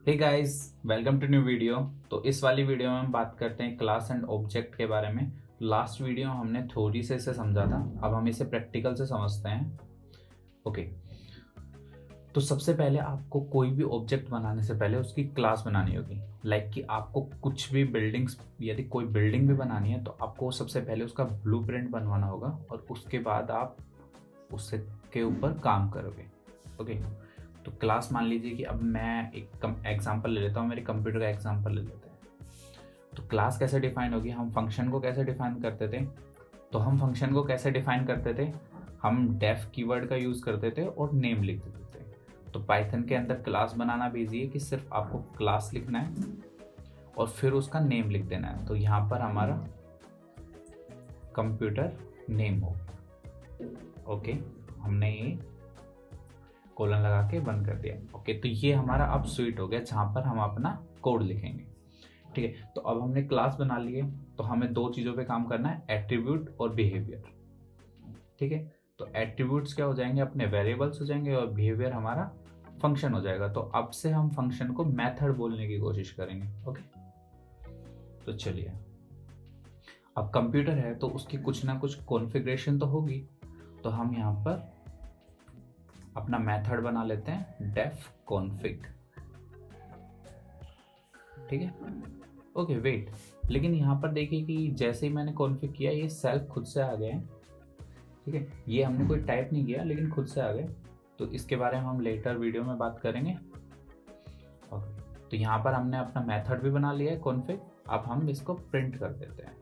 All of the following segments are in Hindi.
Hey guys, welcome to new video. तो इस वाली वीडियो में हम बात करते हैं क्लास एंड ऑब्जेक्ट के बारे में। लास्ट वीडियो हमने थ्योरी से इसे समझा था, अब हम इसे प्रैक्टिकल से समझते हैं। ओके, तो सबसे पहले आपको कोई भी ऑब्जेक्ट बनाने से पहले उसकी क्लास बनानी होगी। लाइक कि आपको कुछ भी बिल्डिंग्स, यदि कोई बिल्डिंग भी बनानी है तो आपको सबसे पहले उसका ब्लूप्रिंट बनवाना होगा और उसके बाद आप उससे के ऊपर काम करोगे। ओके, तो क्लास मान लीजिए कि अब मैं एक एग्जांपल ले लेता हूँ, मेरे कंप्यूटर का एग्जांपल ले लेते हैं। तो क्लास कैसे डिफाइन होगी, हम फंक्शन को कैसे डिफाइन करते थे। तो हम फंक्शन को कैसे डिफाइन करते थे, हम डेफ कीवर्ड का यूज़ करते थे और नेम लिख देते थे। तो पाइथन के अंदर क्लास बनाना भी ईजी है कि सिर्फ आपको क्लास लिखना है और फिर उसका नेम लिख देना है। तो यहाँ पर हमारा कंप्यूटर नेम हो। ओके, हमने ये कोलन लगा के बंद कर दिया। ओके, तो ये हमारा अब स्विच हो गया जहाँ पर हम अपना कोड लिखेंगे। ठीक है, तो अब हमने क्लास बना लिए, तो हमें दो चीज़ों पे काम करना है, एट्रीब्यूट और बिहेवियर। ठीक है, तो एट्रीब्यूट्स क्या हो जाएंगे, अपने वेरिएबल्स हो जाएंगे और बिहेवियर हमारा फंक्शन हो जाएगा। तो अब से हम फंक्शन को मेथड बोलने की कोशिश करेंगे। ओके, तो चलिए, अब कंप्यूटर है तो उसकी कुछ ना कुछ कॉन्फ़िगरेशन तो होगी। तो हम यहाँ पर अपना मेथड बना लेते हैं डेफ कॉन्फिग। ठीक है, ओके वेट, लेकिन यहाँ पर देखिए कि जैसे ही मैंने कॉन्फिग किया ये सेल्फ खुद से आ गए हैं। ठीक है, ये हमने कोई टाइप नहीं किया लेकिन खुद से आ गए। तो इसके बारे में हम लेटर वीडियो में बात करेंगे। ओके, तो यहाँ पर हमने अपना मेथड भी बना लिया है कॉन्फिग। अब हम इसको प्रिंट कर देते हैं।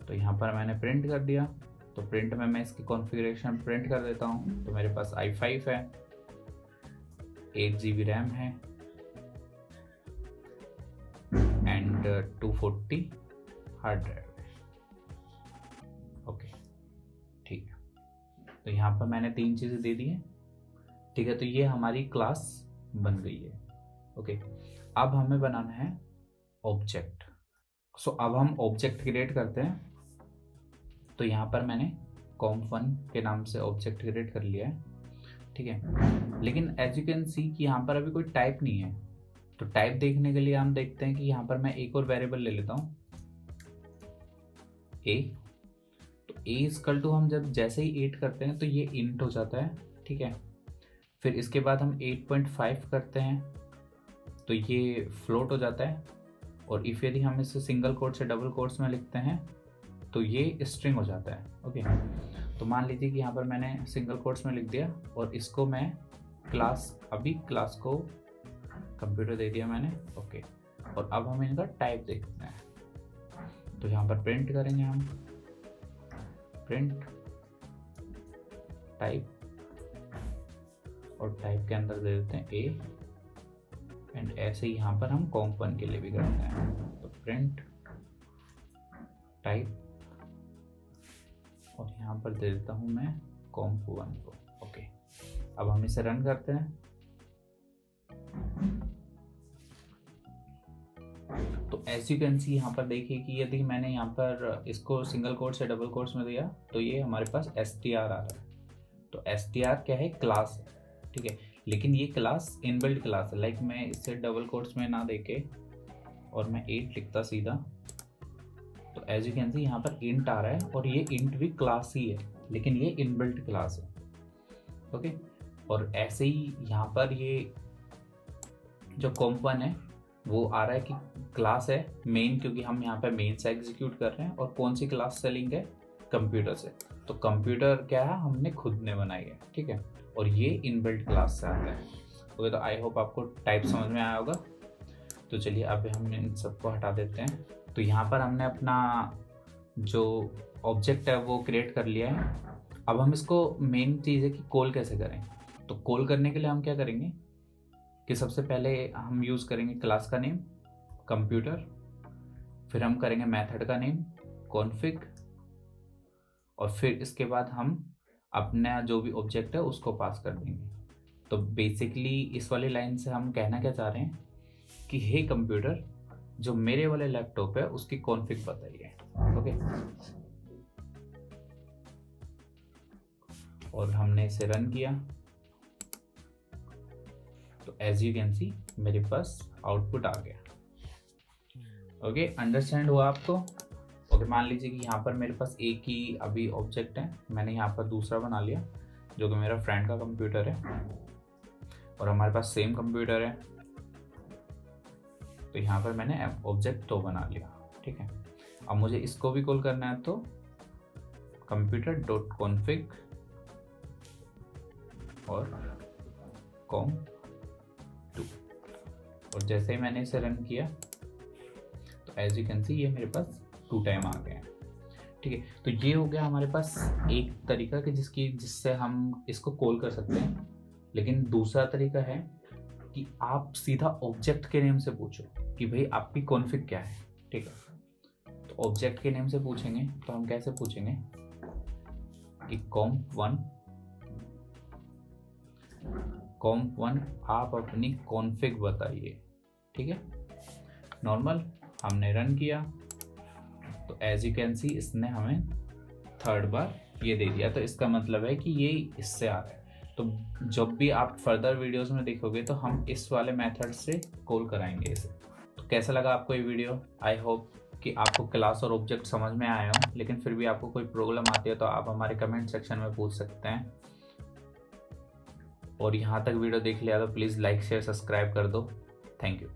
तो यहाँ पर मैंने प्रिंट कर दिया, तो प्रिंट में मैं इसकी कॉन्फ़िगरेशन प्रिंट कर देता हूँ। तो मेरे पास i5 है, 8 GB रैम है एंड 240 हार्ड ड्राइव है। ओके, ठीक है, तो यहाँ पर मैंने तीन चीज़ें दे दी हैं। ठीक है, तो ये हमारी क्लास बन गई है। ओके, अब हमें बनाना है ऑब्जेक्ट। सो अब हम ऑब्जेक्ट क्रिएट करते हैं। तो यहाँ पर मैंने comp1 के नाम से ऑब्जेक्ट क्रिएट कर लिया है। ठीक है, लेकिन एज यू कैन सी कि यहाँ पर अभी कोई टाइप नहीं है। तो टाइप देखने के लिए हम देखते हैं कि यहाँ पर मैं एक और वेरिएबल ले लेता हूँ, a। तो a इक्वल टू हम जब जैसे ही 8 करते हैं तो ये इंट हो जाता है। ठीक है, फिर इसके बाद हम 8.5 करते हैं तो ये फ्लोट हो जाता है। और इफ यदि हम इसे सिंगल कोट से डबल कोट्स में लिखते हैं तो ये स्ट्रिंग हो जाता है। ओके, तो मान लीजिए कि यहाँ पर मैंने सिंगल कोट्स में लिख दिया और इसको मैं क्लास, अभी क्लास को कंप्यूटर दे दिया मैंने। ओके, और अब हम इनका टाइप देखते हैं। तो यहाँ पर प्रिंट करेंगे हम, प्रिंट टाइप, और टाइप के अंदर दे देते हैं a। एंड ऐसे ही यहाँ पर हम comp1 के लिए भी करते हैं। तो प्रिंट टाइप, और यहाँ पर दे देता हूँ मैं comp1 को। ओके, अब हम इसे रन करते हैं। तो एज यू कैन सी यहाँ पर देखिए कि यदि मैंने यहाँ पर इसको सिंगल कोट से डबल कोट्स में दिया तो ये हमारे पास str आ रहा है। तो str क्या है, क्लास है। ठीक है, लेकिन ये क्लास इनबिल्ट क्लास है। लाइक मैं इससे डबल कोट्स में ना देके और मैं 8 लिखता सीधा, तो एज यू कैन सी यहाँ पर इंट आ रहा है और ये इंट भी क्लास ही है, लेकिन ये इनबिल्ट क्लास है। ओके, और ऐसे ही यहाँ पर ये जो comp1 है वो आ रहा है कि क्लास है मेन, क्योंकि हम यहाँ पे मेन से एग्जीक्यूट कर रहे हैं। और कौन सी क्लास से लिंक है, कंप्यूटर से। तो कंप्यूटर क्या है, हमने खुद ने बनाई है। ठीक है, और ये इनबिल्ट क्लास से आता है। ओके, तो आई होप आपको टाइप समझ में आया होगा। तो चलिए अब हम इन सबको हटा देते हैं। तो यहाँ पर हमने अपना जो ऑब्जेक्ट है वो क्रिएट कर लिया है। अब हम इसको, मेन चीज़ है कि कॉल कैसे करें। तो कॉल करने के लिए हम क्या करेंगे कि सबसे पहले हम यूज़ करेंगे क्लास का नेम कंप्यूटर, फिर हम करेंगे मेथड का नेम कॉन्फिग, और फिर इसके बाद हम अपना जो भी ऑब्जेक्ट है उसको पास कर देंगे। तो बेसिकली इस वाली लाइन से हम कहना क्या चाह रहे हैं कि हे कंप्यूटर, जो मेरे वाले लैपटॉप है उसकी कॉन्फिग बताइए। ओके, और हमने इसे रन किया। तो एज यू कैन सी मेरे पास आउटपुट आ गया। ओके, अंडरस्टैंड हुआ आपको? ओके, मान लीजिए कि यहाँ पर मेरे पास एक ही अभी ऑब्जेक्ट है, मैंने यहाँ पर दूसरा बना लिया जो कि मेरा फ्रेंड का कंप्यूटर है और हमारे पास सेम कंप्यूटर है। तो यहाँ पर मैंने ऑब्जेक्ट 2 बना लिया, ठीक है। अब मुझे इसको भी कॉल करना है, तो कंप्यूटर डॉट कॉन्फ़िग और com2, और जैसे ही मैंने इसे रन किया तो एज यू कैन सी ये मेरे पास 2 टाइम आ गए हैं, ठीक है। तो ये हो गया हमारे पास एक तरीका कि जिससे हम इसको कॉल कर सकते हैं। लेकिन दूसरा तरीका है कि आप सीधा ऑब्जेक्ट के नेम से पूछो कि भाई आपकी कॉन्फ़िग क्या है, ठीक है। तो ऑब्जेक्ट के नेम से पूछेंगे तो हम कैसे पूछेंगे कि comp1 आप अपनी कॉन्फ़िग बताइए, ठीक है। नॉर्मल हमने रन किया तो एज यू कैन सी इसने हमें 3rd बार ये दे दिया। तो इसका मतलब है कि ये इससे आ रहा है। तो जब भी आप फर्दर वीडियोस में देखोगे तो हम इस वाले मेथड से कॉल कराएंगे इसे। तो कैसा लगा आपको ये वीडियो? आई होप कि आपको क्लास और ऑब्जेक्ट समझ में आया हो, लेकिन फिर भी आपको कोई प्रॉब्लम आती है तो आप हमारे कमेंट सेक्शन में पूछ सकते हैं। और यहाँ तक वीडियो देख लिया तो प्लीज़ लाइक शेयर सब्सक्राइब कर दो। Thank you.